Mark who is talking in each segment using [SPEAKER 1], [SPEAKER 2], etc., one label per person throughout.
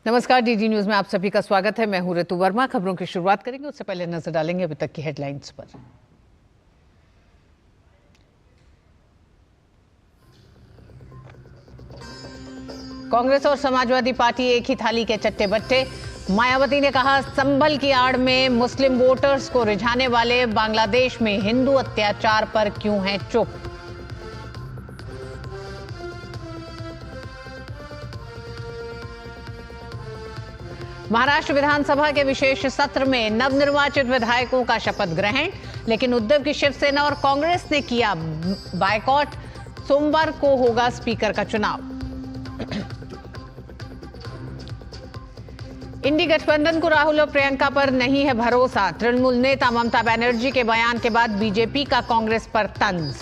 [SPEAKER 1] नमस्कार, DD news में आप सभी का स्वागत है। मैं हूं ऋतु वर्मा। खबरों की शुरुआत करेंगे, उससे पहले नजर डालेंगे अभी तक की हेडलाइंस पर। कांग्रेस और समाजवादी पार्टी एक ही थाली के चट्टे बट्टे। मायावती ने कहा, संभल की आड़ में मुस्लिम वोटर्स को रिझाने वाले बांग्लादेश में हिंदू अत्याचार पर क्यों हैं चुप। महाराष्ट्र विधानसभा के विशेष सत्र में नवनिर्वाचित विधायकों का शपथ ग्रहण, लेकिन उद्धव की शिवसेना और कांग्रेस ने किया बायकॉट। सोमवार को होगा स्पीकर का चुनाव। इंडी गठबंधन को राहुल और प्रियंका पर नहीं है भरोसा। तृणमूल नेता ममता बनर्जी के बयान के बाद बीजेपी का कांग्रेस पर तंज।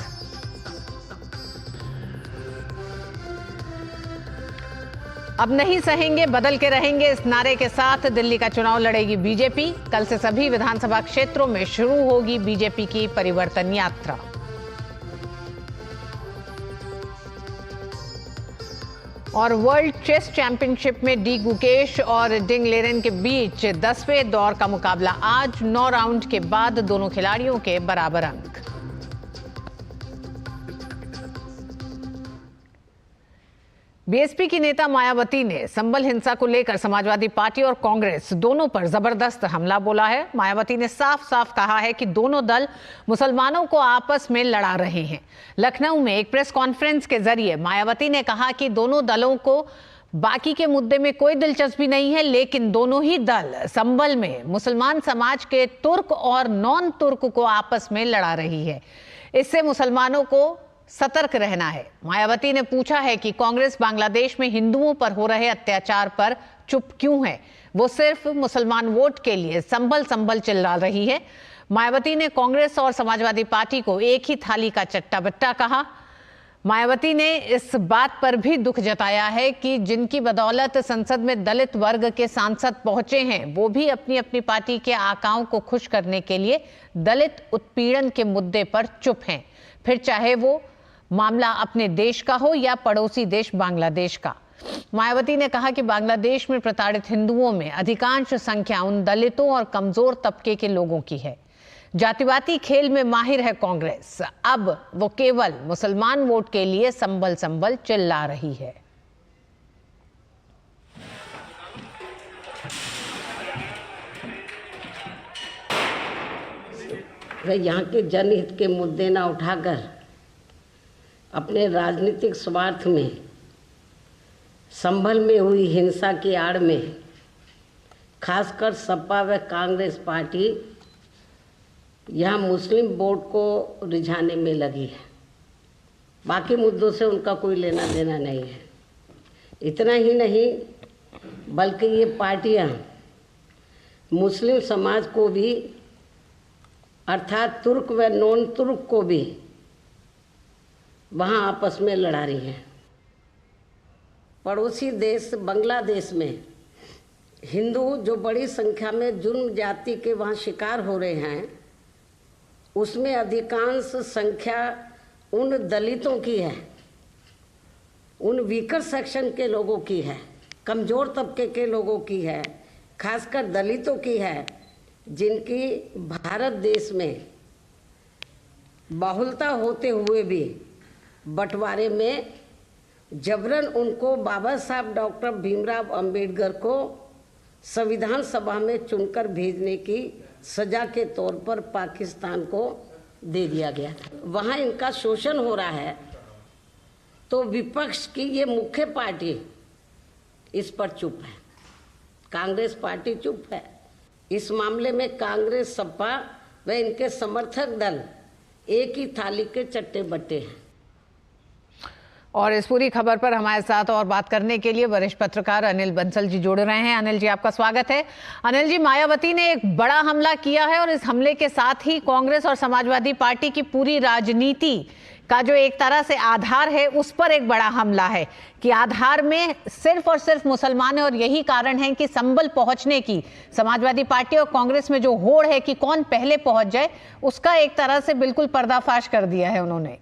[SPEAKER 1] अब नहीं सहेंगे, बदल के रहेंगे, इस नारे के साथ दिल्ली का चुनाव लड़ेगी बीजेपी। कल से सभी विधानसभा क्षेत्रों में शुरू होगी बीजेपी की परिवर्तन यात्रा। और वर्ल्ड चेस चैंपियनशिप में डी गुकेश और डिंग लेरेन के बीच 10वें दौर का मुकाबला आज। 9 राउंड के बाद दोनों खिलाड़ियों के बराबर अंक। बीएसपी की नेता मायावती ने संभल हिंसा को लेकर समाजवादी पार्टी और कांग्रेस दोनों पर जबरदस्त हमला बोला है। मायावती ने साफ साफ कहा है कि दोनों दल मुसलमानों को आपस में लड़ा रहे हैं। लखनऊ में एक प्रेस कॉन्फ्रेंस के जरिए मायावती ने कहा कि दोनों दलों को बाकी के मुद्दे में कोई दिलचस्पी नहीं है, लेकिन दोनों ही दल संभल में मुसलमान समाज के तुर्क और नॉन तुर्क को आपस में लड़ा रही है। इससे मुसलमानों को सतर्क रहना है। मायावती ने पूछा है कि कांग्रेस बांग्लादेश में हिंदुओं पर हो रहे अत्याचार पर चुप क्यों है। वो सिर्फ मुसलमान वोट के लिए संभल संभल चिल्ला रही है। मायावती ने कांग्रेस और समाजवादी पार्टी को एक ही थाली का चट्टा बट्टा कहा। मायावती ने इस बात पर भी दुख जताया है कि जिनकी बदौलत संसद में दलित वर्ग के सांसद पहुंचे हैं, वो भी अपनी अपनी पार्टी के आकाओं को खुश करने के लिए दलित उत्पीड़न के मुद्दे पर चुप हैं, फिर चाहे वो मामला अपने देश का हो या पड़ोसी देश बांग्लादेश का। मायावती ने कहा कि बांग्लादेश में प्रताड़ित हिंदुओं में अधिकांश संख्या उन दलितों और कमजोर तबके के लोगों की है। जातिवादी खेल में माहिर है कांग्रेस। अब वो केवल मुसलमान वोट के लिए संभल संभल चिल्ला रही है।
[SPEAKER 2] यहाँ के जनहित के मुद्दे ना उठाकर अपने राजनीतिक स्वार्थ में संभल में हुई हिंसा की आड़ में खासकर सपा व कांग्रेस पार्टी यहाँ मुस्लिम वोट को रिझाने में लगी है। बाकी मुद्दों से उनका कोई लेना देना नहीं है। इतना ही नहीं, बल्कि ये पार्टियाँ मुस्लिम समाज को भी अर्थात तुर्क व नॉन तुर्क को भी वहाँ आपस में लड़ा रही हैं। पड़ोसी देश बांग्लादेश में हिंदू जो बड़ी संख्या में जुर्म जाति के वहाँ शिकार हो रहे हैं, उसमें अधिकांश संख्या उन दलितों की है, उन वीकर सेक्शन के लोगों की है, कमज़ोर तबके के लोगों की है, खासकर दलितों की है, जिनकी भारत देश में बहुलता होते हुए भी बंटवारे में जबरन उनको बाबा साहब डॉक्टर भीमराव अंबेडकर को संविधान सभा में चुनकर भेजने की सजा के तौर पर पाकिस्तान को दे दिया गया था। वहाँ इनका शोषण हो रहा है, तो विपक्ष की ये मुख्य पार्टी इस पर चुप है। कांग्रेस पार्टी चुप है। इस मामले में कांग्रेस, सपा व इनके समर्थक दल एक ही थाली के चट्टे बट्टे हैं।
[SPEAKER 1] और इस पूरी खबर पर हमारे साथ और बात करने के लिए वरिष्ठ पत्रकार अनिल बंसल जी जुड़ रहे हैं। अनिल जी, आपका स्वागत है। अनिल जी, मायावती ने एक बड़ा हमला किया है और इस हमले के साथ ही कांग्रेस और समाजवादी पार्टी की पूरी राजनीति का जो एक तरह से आधार है उस पर एक बड़ा हमला है कि आधार में सिर्फ और सिर्फ मुसलमान है और यही कारण है कि संभल पहुंचने की समाजवादी पार्टी और कांग्रेस में जो होड़ है कि कौन पहले पहुंच जाए, उसका एक तरह से बिल्कुल पर्दाफाश कर दिया है उन्होंने।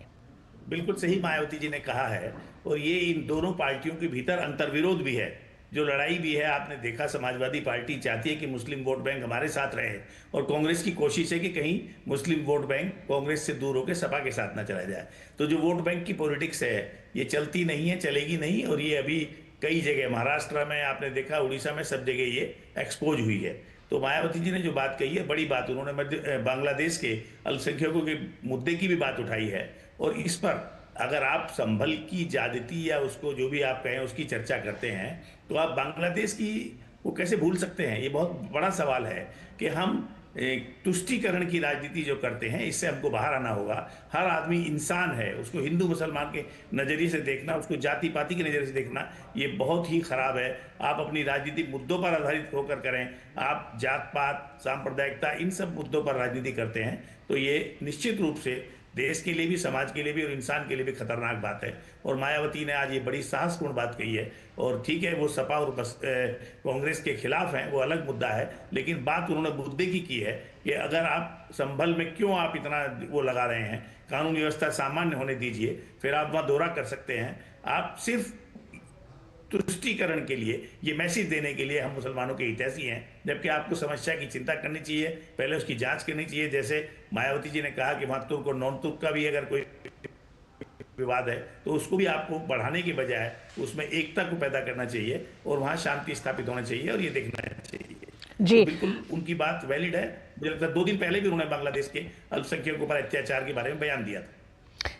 [SPEAKER 3] बिल्कुल सही मायावती जी ने कहा है, और ये इन दोनों पार्टियों के भीतर अंतर्विरोध भी है, जो लड़ाई भी है। आपने देखा समाजवादी पार्टी चाहती है कि मुस्लिम वोट बैंक हमारे साथ रहे, और कांग्रेस की कोशिश है कि कहीं मुस्लिम वोट बैंक कांग्रेस से दूर होकर सपा के साथ ना चला जाए। तो जो वोट बैंक की पॉलिटिक्स है ये चलती नहीं है, चलेगी नहीं, और ये अभी कई जगह महाराष्ट्र में आपने देखा, उड़ीसा में, सब जगह ये एक्सपोज हुई है। तो मायावती जी ने जो बात कही है बड़ी बात, उन्होंने बांग्लादेश के अल्पसंख्यकों के मुद्दे की भी बात उठाई है। और इस पर अगर आप संभल की ज्यादती या उसको जो भी आप कहें उसकी चर्चा करते हैं, तो आप बांग्लादेश की वो कैसे भूल सकते हैं? ये बहुत बड़ा सवाल है कि हम तुष्टीकरण की राजनीति जो करते हैं, इससे हमको बाहर आना होगा। हर आदमी इंसान है, उसको हिंदू मुसलमान के नज़रिए से देखना, उसको जाति पाति के नज़रिए से देखना, ये बहुत ही खराब है। आप अपनी राजनीतिक मुद्दों पर आधारित होकर करें। आप जात पात, सांप्रदायिकता, इन सब मुद्दों पर राजनीति करते हैं, तो ये निश्चित रूप से देश के लिए भी, समाज के लिए भी और इंसान के लिए भी खतरनाक बात है। और मायावती ने आज ये बड़ी साहसपूर्ण बात कही है। और ठीक है, वो सपा और कांग्रेस के खिलाफ हैं, वो अलग मुद्दा है, लेकिन बात उन्होंने मुद्दे की है कि अगर आप संभल में क्यों आप इतना वो लगा रहे हैं, कानून व्यवस्था सामान्य होने दीजिए, फिर आप वहाँ दौरा कर सकते हैं। आप सिर्फ तुष्टीकरण के लिए, ये मैसेज देने के लिए हम मुसलमानों के हितैषी हैं, जबकि आपको समस्या की चिंता करनी चाहिए, पहले उसकी जांच करनी चाहिए। जैसे मायावती जी ने कहा कि वहाँ तुर्क और नॉन तुर्क का भी अगर कोई विवाद है तो उसको भी आपको बढ़ाने की बजाय उसमें एकता को पैदा करना चाहिए और वहाँ शांति स्थापित होना चाहिए, और ये देखना चाहिए
[SPEAKER 1] जी।
[SPEAKER 3] तो बिल्कुल उनकी बात वैलिड है। मुझे लगता है 2 दिन पहले भी उन्होंने बांग्लादेश के अल्पसंख्यकों पर अत्याचार के बारे में बयान दिया था।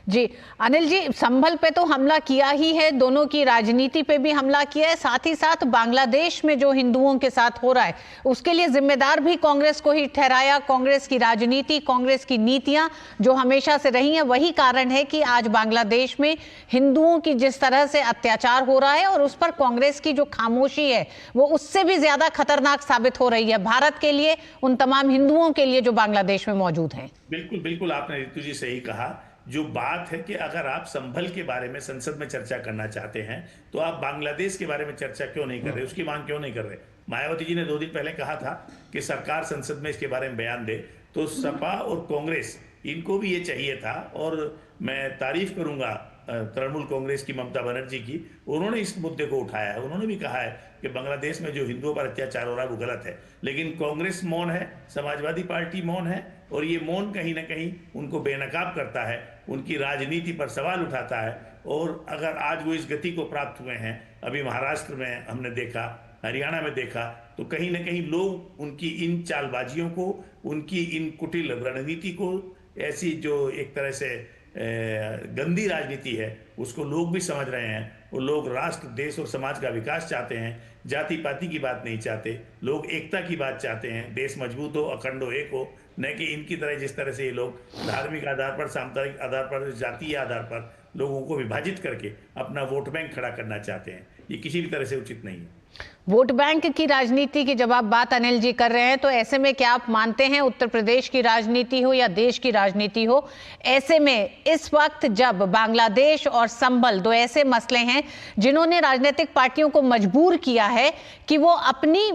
[SPEAKER 1] जी अनिल जी, संभल पे तो हमला किया ही है, दोनों की राजनीति पे भी हमला किया है, साथ ही साथ बांग्लादेश में जो हिंदुओं के साथ हो रहा है उसके लिए जिम्मेदार भी कांग्रेस को ही ठहराया। कांग्रेस की राजनीति, कांग्रेस की नीतियां जो हमेशा से रही हैं, वही कारण है कि आज बांग्लादेश में हिंदुओं की जिस तरह से अत्याचार हो रहा है, और उस पर कांग्रेस की जो खामोशी है वो उससे भी ज्यादा खतरनाक साबित हो रही है भारत के लिए, उन तमाम हिंदुओं के लिए जो बांग्लादेश में मौजूद हैं।
[SPEAKER 3] बिल्कुल बिल्कुल, आपने ऋतु जी सही कहा। जो बात है कि अगर आप संभल के बारे में संसद में चर्चा करना चाहते हैं, तो आप बांग्लादेश के बारे में चर्चा क्यों नहीं कर रहे, उसकी मांग क्यों नहीं कर रहे? मायावती जी ने 2 दिन पहले कहा था कि सरकार संसद में इसके बारे में बयान दे, तो सपा और कांग्रेस इनको भी ये चाहिए था। और मैं तारीफ करूंगा तृणमूल कांग्रेस की ममता बनर्जी की, उन्होंने इस मुद्दे को उठाया है। उन्होंने भी कहा है कि बांग्लादेश में जो हिंदुओं पर अत्याचार हो रहा है वो गलत है, लेकिन कांग्रेस मौन है, समाजवादी पार्टी मौन है, और ये मौन कहीं ना कहीं उनको बेनकाब करता है, उनकी राजनीति पर सवाल उठाता है। और अगर आज वो इस गति को प्राप्त हुए हैं, अभी महाराष्ट्र में हमने देखा, हरियाणा में देखा, तो कहीं ना कहीं लोग उनकी इन चालबाजियों को, उनकी इन कुटिल रणनीति को, ऐसी जो एक तरह से गंदी राजनीति है, उसको लोग भी समझ रहे हैं। वो लोग राष्ट्र, देश और समाज का विकास चाहते हैं, जाति पाति की बात नहीं चाहते, लोग एकता की बात चाहते हैं, देश मजबूत हो, अखंड हो, एक हो, न कि इनकी तरह जिस तरह से ये लोग धार्मिक आधार पर, सांप्रदायिक आधार पर, जातीय आधार पर लोगों को विभाजित करके अपना वोट बैंक खड़ा करना चाहते हैं। ये किसी भी तरह से उचित नहीं है।
[SPEAKER 1] वोट बैंक की राजनीति की जब आप बात अनिल जी कर रहे हैं, तो ऐसे में क्या आप मानते हैं, उत्तर प्रदेश की राजनीति हो या देश की राजनीति हो, ऐसे में इस वक्त जब बांग्लादेश और संभल 2 ऐसे मसले हैं जिन्होंने राजनीतिक पार्टियों को मजबूर किया है कि वो अपनी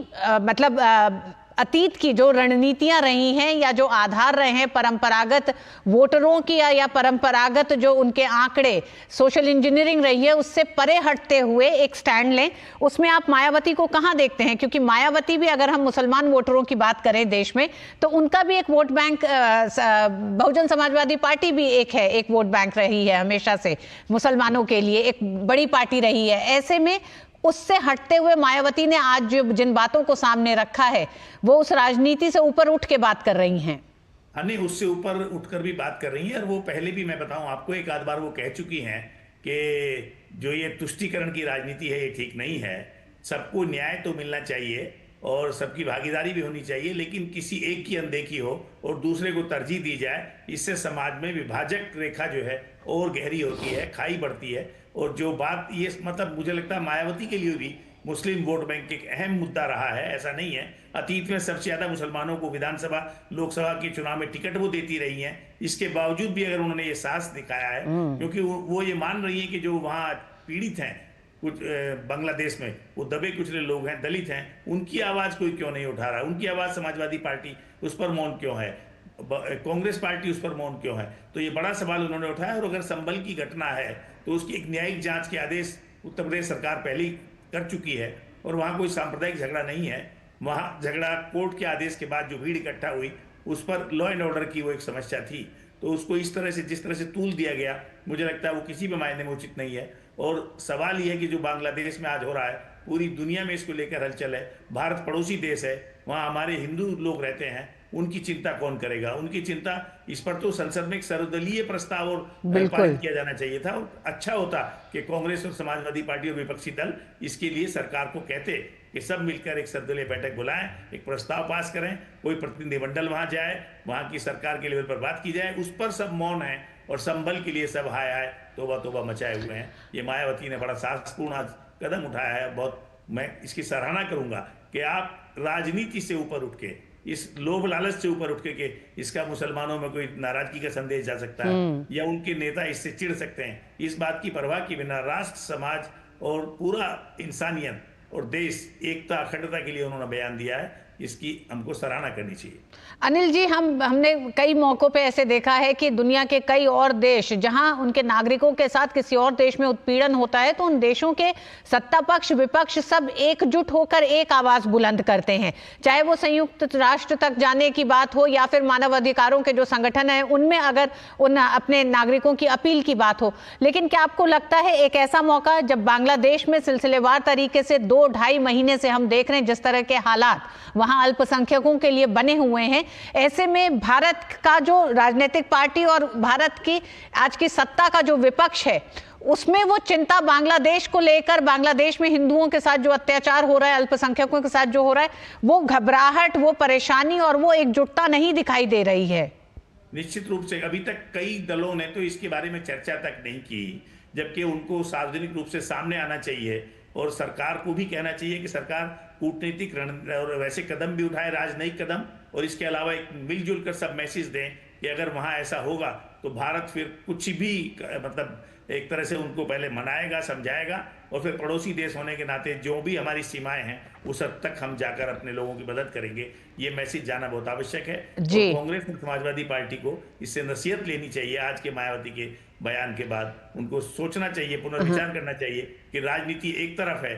[SPEAKER 1] अतीत की जो रणनीतियां रही हैं या जो आधार रहे हैं परंपरागत वोटरों की या परंपरागत जो उनके आंकड़े, सोशल इंजीनियरिंग रही है, उससे परे हटते हुए एक स्टैंड लें, उसमें आप मायावती को कहां देखते हैं? क्योंकि मायावती भी, अगर हम मुसलमान वोटरों की बात करें देश में, तो उनका भी एक vote bank, Bahujan Samajwadi party भी एक वोट बैंक रही है हमेशा से, मुसलमानों के लिए एक बड़ी पार्टी रही है। ऐसे में उससे हटते हुए मायावती ने आज जो जिन बातों को सामने रखा है, वो उस राजनीति से ऊपर उठ के बात कर रही हैं।
[SPEAKER 3] हाँ, नहीं, उससे ऊपर उठकर भी बात कर रही हैं। और वो पहले भी, मैं बताऊं आपको, एक आध बार वो कह चुकी हैं कि जो ये तुष्टीकरण की राजनीति है ये ठीक नहीं है, सबको न्याय तो मिलना चाहिए और सबकी भागीदारी भी होनी चाहिए, लेकिन किसी एक की अनदेखी हो और दूसरे को तरजीह दी जाए, इससे समाज में विभाजक रेखा जो है और गहरी होती है, खाई बढ़ती है। और जो बात ये, मतलब मुझे लगता है मायावती के लिए भी मुस्लिम वोट बैंक एक अहम मुद्दा रहा है, ऐसा नहीं है। अतीत में सबसे ज्यादा मुसलमानों को विधानसभा लोकसभा के चुनाव में टिकट वो देती रही हैं। इसके बावजूद भी अगर उन्होंने ये साहस दिखाया है, क्योंकि वो ये मान रही है कि जो वहाँ पीड़ित हैं कुछ बांग्लादेश में, वो दबे कुचले लोग हैं, दलित हैं, उनकी आवाज कोई क्यों नहीं उठा रहा, उनकी आवाज समाजवादी पार्टी उस पर मौन क्यों है, कांग्रेस पार्टी उस पर मौन क्यों है। तो ये बड़ा सवाल उन्होंने उठाया। और अगर संभल की घटना है तो उसकी एक न्यायिक जांच के आदेश उत्तर प्रदेश सरकार पहले ही कर चुकी है, और वहाँ कोई सांप्रदायिक झगड़ा नहीं है। वहाँ झगड़ा कोर्ट के आदेश के बाद जो भीड़ इकट्ठा हुई उस पर लॉ एंड ऑर्डर की वो एक समस्या थी। तो उसको इस तरह से जिस तरह से तूल दिया गया, मुझे लगता है वो किसी भी मायने में उचित नहीं है। और सवाल ये है कि जो बांग्लादेश में आज हो रहा है, पूरी दुनिया में इसको लेकर हलचल है। भारत पड़ोसी देश है, वहाँ हमारे हिंदू लोग रहते हैं, उनकी चिंता कौन करेगा? उनकी चिंता, इस पर तो संसद में एक सर्वदलीय प्रस्ताव और पारित किया जाना चाहिए था। और अच्छा होता कि कांग्रेस और समाजवादी पार्टी और विपक्षी दल इसके लिए सरकार को कहते कि सब मिलकर एक सर्वदलीय बैठक बुलाएं, एक प्रस्ताव पास करें, कोई प्रतिनिधिमंडल वहां जाए, वहां की सरकार के लेवल पर बात की जाए। उस पर सब मौन है और संभल के लिए सब हाय हाय तोबा तोबा मचाए हुए हैं। ये मायावती ने बड़ा साहसपूर्ण आज कदम उठाया है। बहुत मैं इसकी सराहना करूंगा कि आप राजनीति से ऊपर उठ के, इस लोभ लालच से ऊपर उठ के इसका मुसलमानों में कोई नाराजगी का संदेश जा सकता है या उनके नेता इससे चिढ़ सकते हैं, इस बात की परवाह के बिना राष्ट्र, समाज और पूरा इंसानियत और देश एकता अखंडता के लिए उन्होंने बयान दिया है। इसकी हमको सराहना करनी चाहिए।
[SPEAKER 1] अनिल जी, हमने कई मौकों पे ऐसे देखा है कि दुनिया के कई और देश जहां उनके नागरिकों के साथ किसी और देश में उत्पीड़न होता है तो उन देशों के सत्ता पक्ष विपक्ष सब एकजुट होकर एक आवाज बुलंद करते हैं, चाहे वो संयुक्त राष्ट्र तक जाने की बात हो या फिर मानव अधिकारों के जो संगठन है उनमें अगर उन अपने नागरिकों की अपील की बात हो। लेकिन क्या आपको लगता है एक ऐसा मौका जब बांग्लादेश में सिलसिलेवार तरीके से 2-2.5 महीने से हम देख रहे हैं जिस तरह के हालात वहां अल्पसंख्यकों के लिए बने हुए हैं, ऐसे में भारत का जो राजनीतिक पार्टी और भारत की आज की सत्ता का जो विपक्ष है उसमें वो चिंता बांग्लादेश को लेकर, बांग्लादेश में हिंदुओं के साथ जो अत्याचार हो रहा है, अल्पसंख्यकों के साथ जो हो रहा है, वो घबराहट, वो परेशानी और वो एकजुटता नहीं दिखाई दे रही है।
[SPEAKER 3] निश्चित रूप से अभी तक कई दलों ने तो इसके बारे में चर्चा तक नहीं की, जबकि उनको सार्वजनिक रूप से सामने आना चाहिए और सरकार को भी कहना चाहिए कि सरकार कूटनीतिक और वैसे कदम भी उठाए, राजनयिक कदम, और इसके अलावा एक मिलजुल कर सब मैसेज दें कि अगर वहाँ ऐसा होगा तो भारत फिर कुछ भी मतलब एक तरह से उनको पहले मनाएगा, समझाएगा, और फिर पड़ोसी देश होने के नाते जो भी हमारी सीमाएं हैं उस हद तक हम जाकर अपने लोगों की मदद करेंगे। ये मैसेज जाना बहुत आवश्यक है। और कांग्रेस और समाजवादी पार्टी को इससे नसीहत लेनी चाहिए। आज के मायावती के बयान के बाद उनको सोचना चाहिए, पुनर्विचार करना चाहिए कि राजनीति एक तरफ है,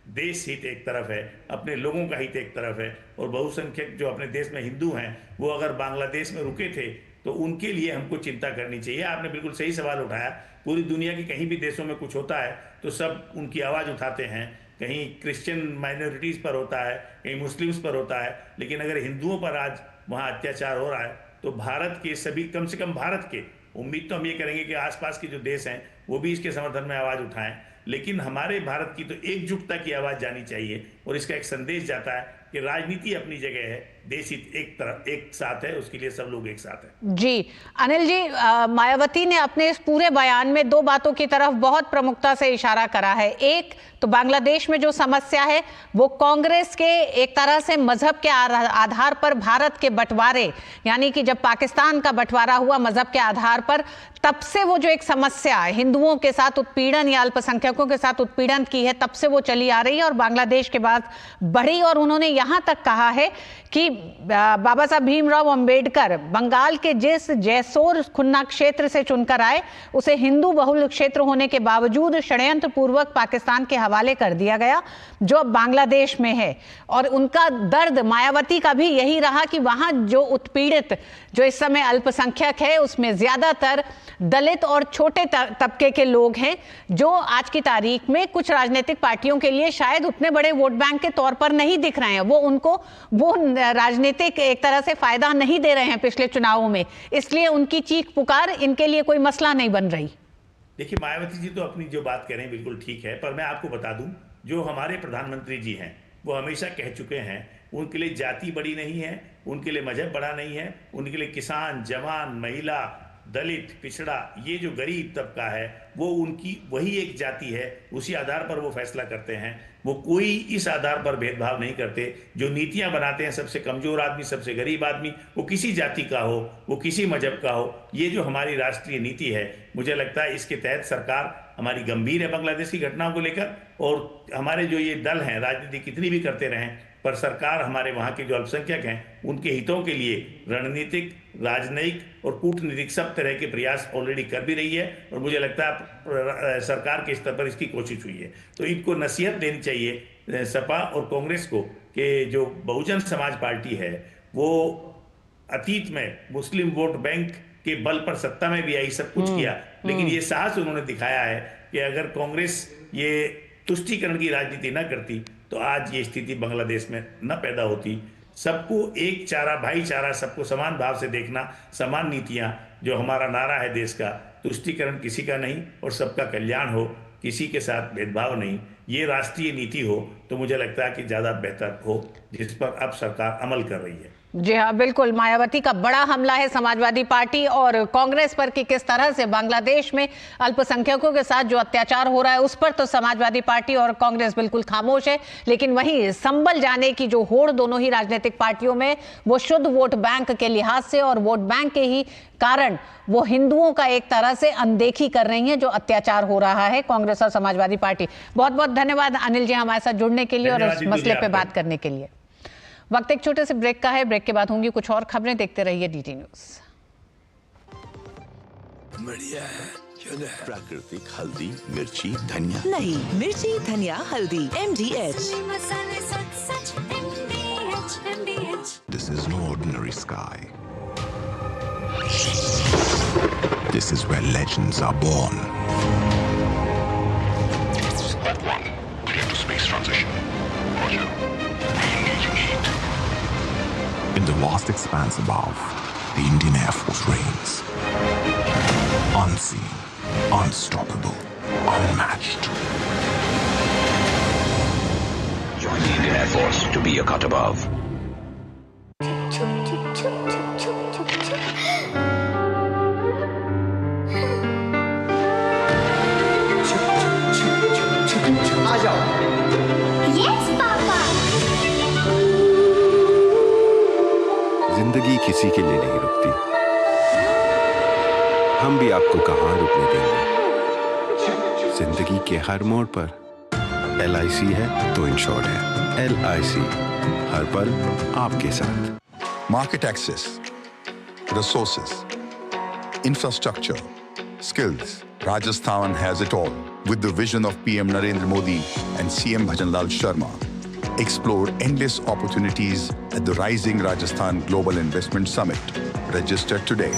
[SPEAKER 3] देश हित एक तरफ है, अपने लोगों का हित एक तरफ है, और बहुसंख्यक जो अपने देश में हिंदू हैं वो अगर बांग्लादेश में रुके थे तो उनके लिए हमको चिंता करनी चाहिए। आपने बिल्कुल सही सवाल उठाया। पूरी दुनिया के कहीं भी देशों में कुछ होता है तो सब उनकी आवाज़ उठाते हैं, कहीं क्रिश्चियन माइनॉरिटीज़ पर होता है, कहीं मुस्लिम्स पर होता है, लेकिन अगर हिंदुओं पर आज वहाँ अत्याचार हो रहा है तो भारत के सभी, कम से कम भारत के, उम्मीद तो हम ये करेंगे कि आसपास के जो देश हैं वो भी इसके समर्थन में आवाज़ उठाएं, लेकिन हमारे भारत की तो एकजुटता की आवाज़ जानी चाहिए। और इसका एक संदेश जाता है कि राजनीति अपनी जगह है, देश हित एक तरफ एक साथ है, उसके लिए सब लोग एक साथ हैं।
[SPEAKER 1] जी अनिल जी, मायावती ने अपने इस पूरे बयान में 2 बातों की तरफ बहुत प्रमुखता से इशारा करा है। एक तो बांग्लादेश में जो समस्या है वो कांग्रेस के एक तरह से मजहब के आधार पर भारत के बंटवारे, यानी कि जब पाकिस्तान का बंटवारा हुआ मजहब के आधार पर, तब से वो जो एक समस्या है हिंदुओं के साथ उत्पीड़न या अल्पसंख्यकों के साथ उत्पीड़न की है, तब से वो चली आ रही है और बांग्लादेश के बाद बढ़ी। और उन्होंने यहां तक कहा है कि बाबा साहब भीमराव अंबेडकर बंगाल के जिस जैसोर खुन्ना क्षेत्र से चुनकर आए उसे हिंदू बहुल क्षेत्र होने के बावजूद षड्यंत्र पूर्वक पाकिस्तान के हवाले कर दिया गया, जो अब बांग्लादेश में है। और उनका दर्द मायावती का भी यही रहा कि वहां जो उत्पीड़ित, जो इस समय अल्पसंख्यक है, उसमें ज्यादातर दलित और छोटे तबके के लोग हैं, जो आज की तारीख में कुछ राजनीतिक पार्टियों के लिए शायद उतने बड़े वोट बैंक के तौर पर नहीं दिख रहे हैं। वो उनको वो राजनीतिक एक तरह से फायदा नहीं दे रहे हैं पिछले चुनावों में, इसलिए उनकी चीख पुकार इनके लिए कोई मसला नहीं बन रही।
[SPEAKER 3] देखिए, मायावती जी तो अपनी जो बात कह रहे हैं बिल्कुल ठीक है, पर मैं आपको बता दूं, जो हमारे प्रधानमंत्री जी हैं वो हमेशा कह चुके हैं, उनके लिए जाति बड़ी नहीं है, उनके लिए मजहब बड़ा नहीं है, उनके लिए किसान, जवान, महिला, दलित, पिछड़ा, ये जो गरीब तबका है वो उनकी वही एक जाति है, उसी आधार पर वो फैसला करते हैं। वो कोई इस आधार पर भेदभाव नहीं करते। जो नीतियां बनाते हैं, सबसे कमजोर आदमी, सबसे गरीब आदमी, वो किसी जाति का हो, वो किसी मजहब का हो, ये जो हमारी राष्ट्रीय नीति है, मुझे लगता है इसके तहत सरकार हमारी गंभीर है बांग्लादेश की घटनाओं को लेकर। और हमारे जो ये दल हैं, राजनीति कितनी भी करते रहें, पर सरकार हमारे वहाँ के जो अल्पसंख्यक हैं उनके हितों के लिए रणनीतिक, राजनयिक और कूटनीतिक सब तरह के प्रयास ऑलरेडी कर भी रही है। और मुझे लगता है सरकार के स्तर पर इसकी कोशिश हुई है। तो इनको नसीहत देनी चाहिए सपा और कांग्रेस को कि जो बहुजन समाज पार्टी है वो अतीत में मुस्लिम वोट बैंक के बल पर सत्ता में भी आई, सब कुछ किया, लेकिन ये साहस उन्होंने दिखाया है कि अगर कांग्रेस ये तुष्टीकरण की राजनीति न करती तो आज ये स्थिति बांग्लादेश में न पैदा होती। सबको एक चारा, भाईचारा, सबको समान भाव से देखना, समान नीतियां, जो हमारा नारा है देश का, तुष्टीकरण किसी का नहीं और सबका कल्याण हो, किसी के साथ भेदभाव नहीं, ये राष्ट्रीय नीति हो तो मुझे लगता है कि ज्यादा बेहतर हो, जिस पर अब सरकार अमल कर रही है।
[SPEAKER 1] जी हाँ, बिल्कुल। मायावती का बड़ा हमला है समाजवादी पार्टी और कांग्रेस पर कि किस तरह से बांग्लादेश में अल्पसंख्यकों के साथ जो अत्याचार हो रहा है उस पर तो समाजवादी पार्टी और कांग्रेस बिल्कुल खामोश है। लेकिन वहीं संभल जाने की जो होड़ दोनों ही राजनीतिक पार्टियों में, वो शुद्ध वोट बैंक के लिहाज से और वोट बैंक के ही कारण वो हिंदुओं का एक तरह से अनदेखी कर रही हैं जो अत्याचार हो रहा है, कांग्रेस और समाजवादी पार्टी। बहुत बहुत धन्यवाद अनिल जी हमारे साथ जुड़ने के लिए और इस मसले पे बात करने के लिए। वक्त एक छोटे से ब्रेक का है, ब्रेक के बाद होंगी कुछ और खबरें। देखते रहिए DT न्यूज।
[SPEAKER 4] बढ़िया है, प्राकृतिक हल्दी, मिर्ची, धनिया।
[SPEAKER 5] नहीं, मिर्ची, धनिया, हल्दी, MDH।
[SPEAKER 4] This is no ordinary sky. This is where legends are born. Clear to space transition. Roger. Engaging heat. In the vast expanse above, the Indian Air Force reigns. Unseen, unstoppable, unmatched. Join the Indian Air Force to be a cut above.
[SPEAKER 6] जिंदगी किसी के लिए नहीं रुकती, हम भी आपको कहां रुकने देंगे। जिंदगी के हर मोड़ पर LIC है तो इंश्योर्ड है। LIC, हर पल आपके साथ।
[SPEAKER 7] Market access, resources, infrastructure, skills. Rajasthan has it all. With the vision of PM Narendra Modi and CM Bhajanlal Sharma, explore endless opportunities at the Rising Rajasthan Global Investment Summit. Register today.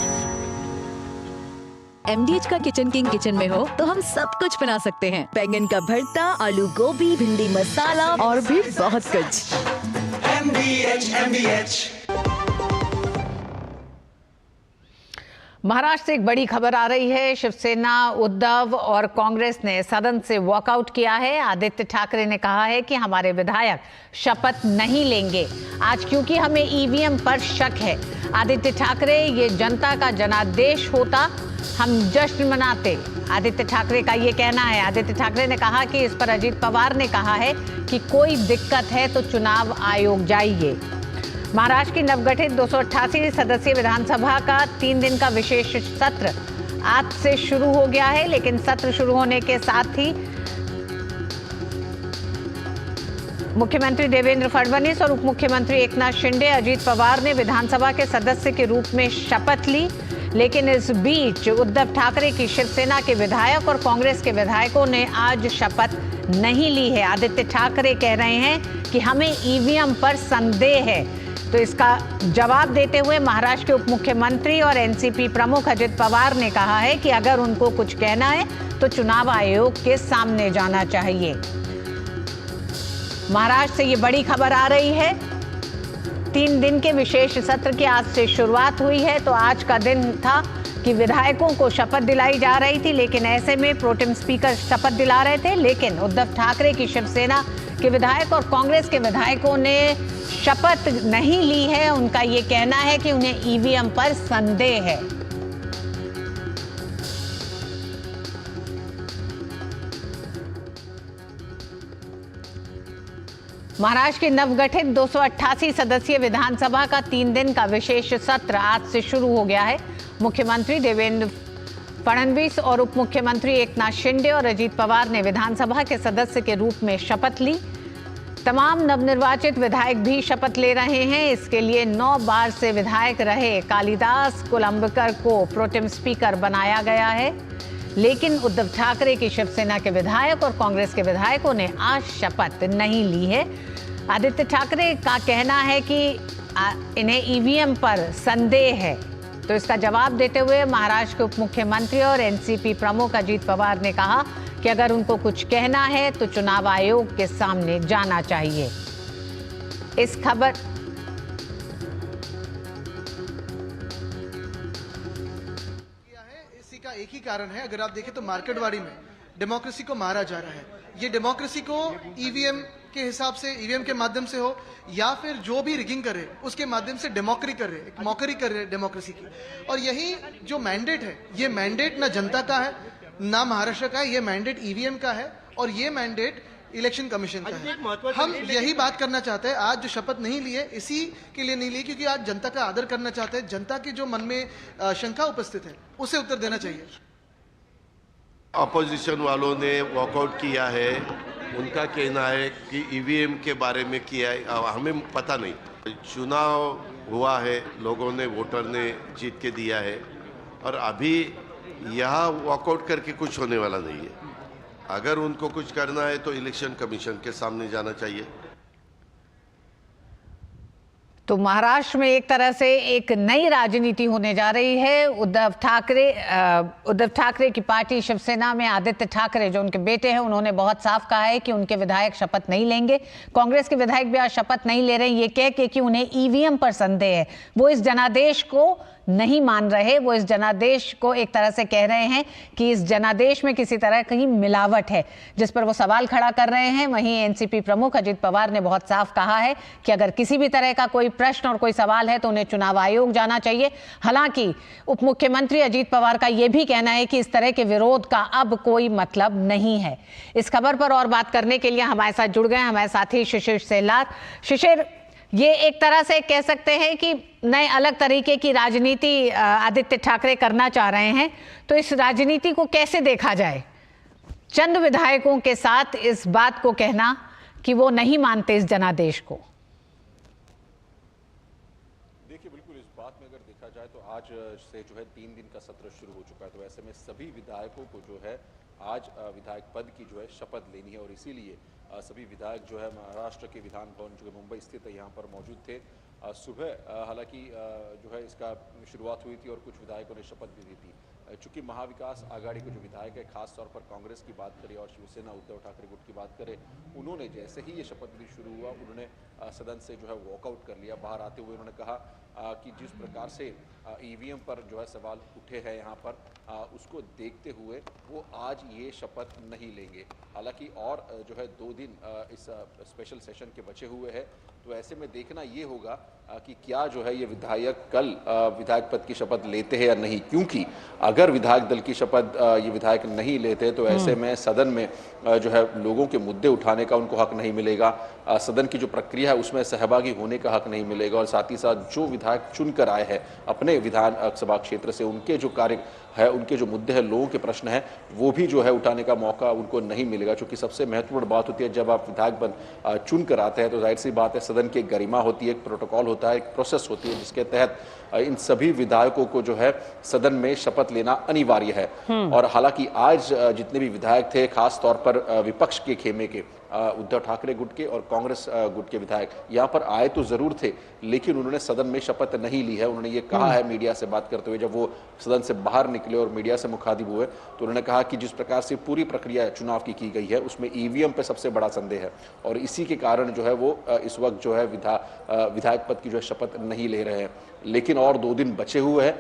[SPEAKER 5] MDH का kitchen king kitchen में हो तो हम सब कुछ बना सकते हैं। बैंगन का भरता, आलू गोभी, भिंडी मसाला और भी बहुत कुछ।
[SPEAKER 8] MDH।
[SPEAKER 1] महाराष्ट्र से एक बड़ी खबर आ रही है। शिवसेना, उद्धव और कांग्रेस ने सदन से वॉकआउट किया है। आदित्य ठाकरे ने कहा है कि हमारे विधायक शपथ नहीं लेंगे आज क्योंकि हमें EVM पर शक है। आदित्य ठाकरे, ये जनता का जनादेश होता हम जश्न मनाते। आदित्य ठाकरे का ये कहना है। आदित्य ठाकरे ने कहा कि इस पर अजीत पवार ने कहा है कि कोई दिक्कत है तो चुनाव आयोग जाइए। महाराष्ट्र की नवगठित 288 सदस्यीय विधानसभा का 3 दिन का विशेष सत्र आज से शुरू हो गया है, लेकिन सत्र शुरू होने के साथ ही मुख्यमंत्री देवेंद्र फडणवीस और उप मुख्यमंत्री एकनाथ शिंदे, अजीत पवार ने विधानसभा के सदस्य के रूप में शपथ ली। लेकिन इस बीच उद्धव ठाकरे की शिवसेना के विधायक और कांग्रेस के विधायकों ने आज शपथ नहीं ली है। आदित्य ठाकरे कह रहे हैं कि हमें EVM पर संदेह है। तो इसका जवाब देते हुए महाराष्ट्र के उप मुख्यमंत्री और NCP प्रमुख अजित पवार ने कहा है कि अगर उनको कुछ कहना है तो चुनाव आयोग के सामने जाना चाहिए। महाराष्ट्र से ये बड़ी खबर आ रही है। 3 दिन के विशेष सत्र की आज से शुरुआत हुई है। तो आज का दिन था कि विधायकों को शपथ दिलाई जा रही थी, लेकिन ऐसे में प्रोटेम स्पीकर शपथ दिला रहे थे, लेकिन उद्धव ठाकरे की शिवसेना के विधायक और कांग्रेस के विधायकों ने शपथ नहीं ली है। उनका ये कहना है कि उन्हें EVM पर संदेह है। महाराष्ट्र के नवगठित 288 सदस्यीय विधानसभा का 3 दिन का विशेष सत्र आज से शुरू हो गया है। मुख्यमंत्री देवेंद्र फडणवीस और उप मुख्यमंत्री एकनाथ शिंदे और अजीत पवार ने विधानसभा के सदस्य के रूप में शपथ ली। तमाम नवनिर्वाचित विधायक भी शपथ ले रहे हैं। इसके लिए 9 बार से विधायक रहे कालिदास कोलंबकर को प्रोटेम स्पीकर बनाया गया है, लेकिन उद्धव ठाकरे की शिवसेना के विधायक और कांग्रेस के विधायकों ने आज शपथ नहीं ली है। आदित्य ठाकरे का कहना है कि इन्हें ईवीएम पर संदेह है, तो इसका जवाब देते हुए महाराष्ट्र के उप मुख्यमंत्री और एनसीपी प्रमुख अजीत पवार ने कहा कि अगर उनको कुछ कहना है तो चुनाव आयोग के सामने जाना चाहिए। इस खबर
[SPEAKER 8] का एक ही कारण है, अगर आप देखें तो मार्केटवाड़ी में डेमोक्रेसी को मारा जा रहा है। ये डेमोक्रेसी को ईवीएम के हिसाब से, ईवीएम के माध्यम से हो या फिर जो भी रिगिंग करे उसके माध्यम से डेमोक्रेसी कर रहे, एक मॉकरी कर रहे डेमोक्रेसी की। और यही जो मैंडेट है, ये मैंडेट ना जनता का है ना महाराष्ट्र का है, ये मैंडेट ईवीएम का है और ये मैंडेट इलेक्शन कमीशन का है। हम यही बात करना चाहते हैं। आज जो शपथ नहीं लिए इसी के लिए नहीं लिए क्योंकि आज जनता का आदर करना चाहते हैं। जनता के जो मन में शंका उपस्थित है उसे उत्तर देना चाहिए।
[SPEAKER 9] अपोजिशन वालों ने वॉकआउट किया है, उनका कहना है कि ईवीएम के बारे में किया है, हमें पता नहीं। चुनाव हुआ है, लोगों ने, वोटर ने जीत के दिया है और अभी यहाँ वॉकआउट करके कुछ होने वाला नहीं है। अगर उनको कुछ करना है तो इलेक्शन कमीशन के सामने जाना चाहिए।
[SPEAKER 1] तो महाराष्ट्र में एक तरह से एक नई राजनीति होने जा रही है। उद्धव ठाकरे की पार्टी शिवसेना में आदित्य ठाकरे जो उनके बेटे हैं, उन्होंने बहुत साफ कहा है कि उनके विधायक शपथ नहीं लेंगे। कांग्रेस के विधायक भी आज शपथ नहीं ले रहे हैं, ये कह के कि उन्हें ईवीएम पर संदेह है। वो इस जनादेश को नहीं मान रहे, वो इस जनादेश को एक तरह से कह रहे हैं कि इस जनादेश में किसी तरह की मिलावट है, जिस पर वो सवाल खड़ा कर रहे हैं। वहीं एनसीपी प्रमुख अजीत पवार ने बहुत साफ कहा है कि अगर किसी भी तरह का कोई प्रश्न और कोई सवाल है तो उन्हें चुनाव आयोग जाना चाहिए। हालांकि उप मुख्यमंत्री अजीत पवार का यह भी कहना है कि इस तरह के विरोध का अब कोई मतलब नहीं है। इस खबर पर और बात करने के लिए हमारे साथ जुड़ गए हमारे साथी शिशिर सेलार। शिशिर, ये एक तरह से कह सकते हैं कि नए अलग तरीके की राजनीति आदित्य ठाकरे करना चाह रहे हैं, तो इस राजनीति को कैसे देखा जाए? चंद विधायकों के साथ इस बात को कहना कि वो नहीं मानते इस जनादेश को।
[SPEAKER 10] देखिए, बिल्कुल इस बात में अगर देखा जाए तो आज से जो है 3 दिन का सत्र शुरू हो चुका है, तो ऐसे में सभी विधायकों को जो है आज विधायक पद की जो है शपथ लेनी है और इसीलिए सभी विधायक जो है महाराष्ट्र के विधान भवन जो मुंबई स्थित है यहाँ पर मौजूद थे। सुबह हालांकि जो है इसका शुरुआत हुई थी और कुछ विधायकों ने शपथ भी दी थी। चूंकि महाविकास आघाड़ी के जो विधायक है, खासतौर पर कांग्रेस की बात करें और शिवसेना उद्धव ठाकरे गुट की बात करें, उन्होंने जैसे ही ये शपथविधि शुरू हुआ उन्होंने सदन से जो है वॉकआउट कर लिया। बाहर आते हुए उन्होंने कहा कि जिस प्रकार से ईवीएम पर जो है सवाल उठे हैं यहाँ पर, उसको देखते हुए वो आज ये शपथ नहीं लेंगे। हालांकि और जो है 2 दिन इस स्पेशल सेशन के बचे हुए हैं, तो ऐसे में देखना ये होगा कि क्या जो है ये विधायक कल विधायक पद की शपथ लेते हैं या नहीं, क्योंकि अगर विधायक दल की शपथ ये विधायक नहीं लेते तो ऐसे में सदन में जो है लोगों के मुद्दे उठाने का उनको हक नहीं मिलेगा, सदन की जो प्रक्रिया है उसमें सहभागी होने का हक नहीं मिलेगा और साथ ही साथ जो विधायक चुनकर आए हैं अपने विधानसभा क्षेत्र से, उनके जो कार्य है, उनके जो मुद्दे हैं, लोगों के प्रश्न हैं, वो भी जो है उठाने का मौका उनको नहीं मिलेगा। क्योंकि सबसे महत्वपूर्ण बात होती है जब आप विधायक चुन कर आते हैं तो जाहिर सी बात है सदन की एक गरिमा होती है, एक प्रोटोकॉल होता है, एक प्रोसेस होती है जिसके तहत इन सभी विधायकों को जो है सदन में शपथ लेना अनिवार्य है। और हालांकि आज जितने भी विधायक थे, खास तौर पर विपक्ष के खेमे के उद्धव ठाकरे गुट के और कांग्रेस गुट के विधायक यहाँ पर आए तो जरूर थे, लेकिन उन्होंने सदन में शपथ नहीं ली है। उन्होंने ये कहा है मीडिया से बात करते हुए, जब वो सदन से बाहर निकले और मीडिया से मुखातिब हुए तो उन्होंने कहा कि जिस प्रकार से पूरी प्रक्रिया चुनाव की गई है उसमें ईवीएम पे सबसे बड़ा संदेह है और इसी के कारण जो है वो इस वक्त जो है विधायक पद की जो है शपथ नहीं ले रहे हैं। लेकिन और 2 दिन बचे हुए हैं।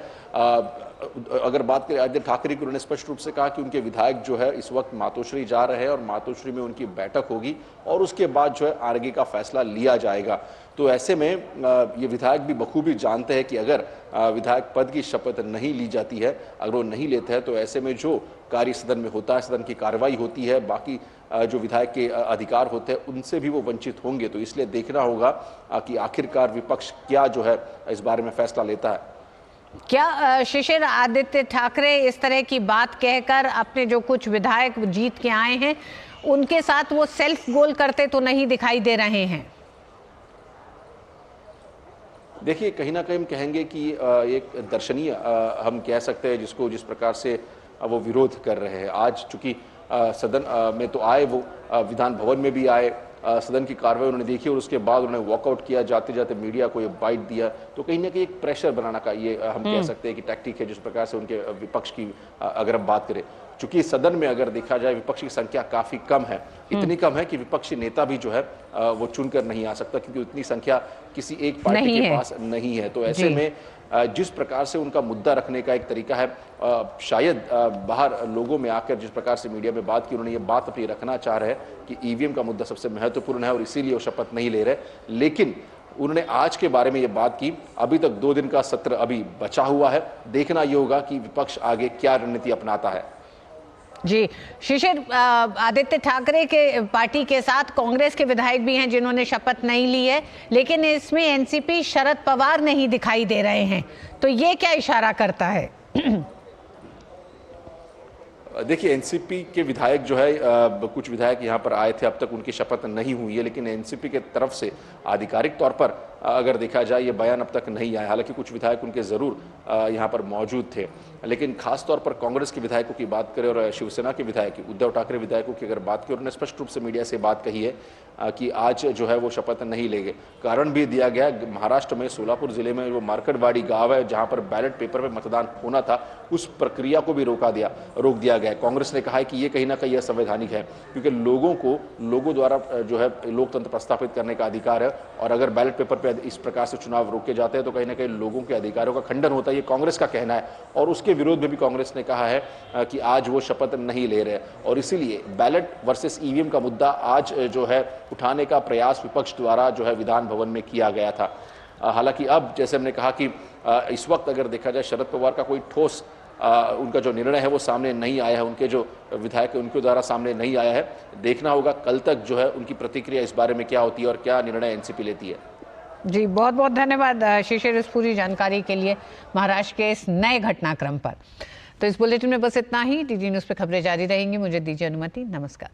[SPEAKER 10] अगर बात करें आदित्य ठाकरे की, उन्होंने स्पष्ट रूप से कहा कि उनके विधायक जो है इस वक्त मातोश्री जा रहे हैं और मातोश्री में उनकी बैठक होगी और उसके बाद जो है आगे का फैसला लिया जाएगा। तो ऐसे में ये विधायक भी बखूबी जानते हैं कि अगर विधायक पद की शपथ नहीं ली जाती है, अगर वो नहीं लेते हैं, तो ऐसे में जो कार्य सदन में होता है, सदन की कार्रवाई होती है, बाकी जो विधायक के अधिकार होते हैं उनसे भी वो वंचित होंगे। तो इसलिए देखना होगा कि आखिरकार विपक्ष क्या जो है इस बारे में फैसला लेता है।
[SPEAKER 1] क्या शिशिर, आदित्य ठाकरे इस तरह की बात कहकर अपने जो कुछ विधायक जीत के आए हैं उनके साथ वो सेल्फ गोल करते तो नहीं दिखाई दे रहे हैं?
[SPEAKER 10] देखिए, कहीं ना कहीं हम कहेंगे कि एक दर्शनीय हम कह सकते हैं जिसको, जिस प्रकार से वो विरोध कर रहे हैं। आज चूंकि सदन में तो आए, वो विधान भवन में भी आए, सदन की कार्रवाई उन्होंने देखी और उसके बाद उन्होंने वॉकआउट किया, जाते जाते मीडिया को ये बाइट दिया। तो कहीं ना कहीं एक प्रेशर बनाना का ये हम कह सकते हैं कि टैक्टिक है, जिस प्रकार से उनके विपक्ष की अगर हम बात करें। चूंकि सदन में अगर देखा जाए विपक्ष की संख्या काफी कम है, इतनी कम है कि विपक्षी नेता भी जो है वो चुनकर नहीं आ सकता, क्योंकि उतनी संख्या किसी एक पार्टी के पास नहीं है। तो ऐसे में जिस प्रकार से उनका मुद्दा रखने का एक तरीका है, शायद बाहर लोगों में आकर जिस प्रकार से मीडिया में बात की, उन्होंने ये बात अपनी रखना चाह रहे हैं कि ईवीएम का मुद्दा सबसे महत्वपूर्ण है और इसीलिए वो शपथ नहीं ले रहे। लेकिन उन्होंने आज के बारे में ये बात की। अभी तक 2 दिन का सत्र अभी बचा हुआ है, देखना ये होगा कि विपक्ष आगे क्या रणनीति अपनाता है।
[SPEAKER 1] जी शिशिर, आदित्य ठाकरे के पार्टी के साथ कांग्रेस के विधायक भी हैं जिन्होंने शपथ नहीं ली है, लेकिन इसमें एनसीपी शरद पवार नहीं दिखाई दे रहे हैं, तो ये क्या इशारा करता है?
[SPEAKER 10] देखिए, एनसीपी के विधायक जो है, कुछ विधायक यहाँ पर आए थे, अब तक उनकी शपथ नहीं हुई है, लेकिन एनसीपी के तरफ से आधिकारिक तौर पर अगर देखा जाए ये बयान अब तक नहीं आया। हालांकि कुछ विधायक उनके जरूर यहाँ पर मौजूद थे, लेकिन खास तौर पर कांग्रेस के विधायकों की बात करें और शिवसेना के विधायक उद्धव ठाकरे विधायकों की अगर बात करें, उन्होंने स्पष्ट रूप से मीडिया से बात कही है कि आज जो है वो शपथ नहीं लेंगे। कारण भी दिया गया, महाराष्ट्र में सोलापुर जिले में वो मार्केटवाड़ी गांव है जहां पर बैलेट पेपर में मतदान होना था, उस प्रक्रिया को भी रोक दिया गया। कांग्रेस ने कहा है कि ये कहीं ना कहीं असंवैधानिक है, क्योंकि लोगों द्वारा जो है लोकतंत्र प्रस्थापित करने का अधिकार है, और अगर बैलेट पेपर पे इस प्रकार से चुनाव रोके जाते हैं तो कहीं ना कहीं लोगों के अधिकारों का खंडन होता है। ये कांग्रेस का कहना है, और उसके विरोध में भी कांग्रेस ने कहा है कि आज वो शपथ नहीं ले रहे, और इसीलिए बैलेट वर्सेस ईवीएम का मुद्दा आज जो है उठाने का प्रयास विपक्ष द्वारा जो है विधान भवन में किया गया था। हालांकि अब जैसे हमने कहा कि इस वक्त अगर देखा जाए शरद पवार का कोई ठोस उनका जो निर्णय है वो सामने नहीं आया है, उनके जो विधायक उनके द्वारा सामने नहीं आया है। देखना होगा कल तक जो है उनकी प्रतिक्रिया इस बारे में क्या होती है और क्या निर्णय एनसीपी लेती है।
[SPEAKER 1] जी बहुत बहुत धन्यवाद शिशिर इस पूरी जानकारी के लिए महाराष्ट्र के इस नए घटनाक्रम पर। तो इस बुलेटिन में बस इतना ही। डीडी न्यूज़ पे खबरें जारी रहेंगी। मुझे दीजिए अनुमति। नमस्कार।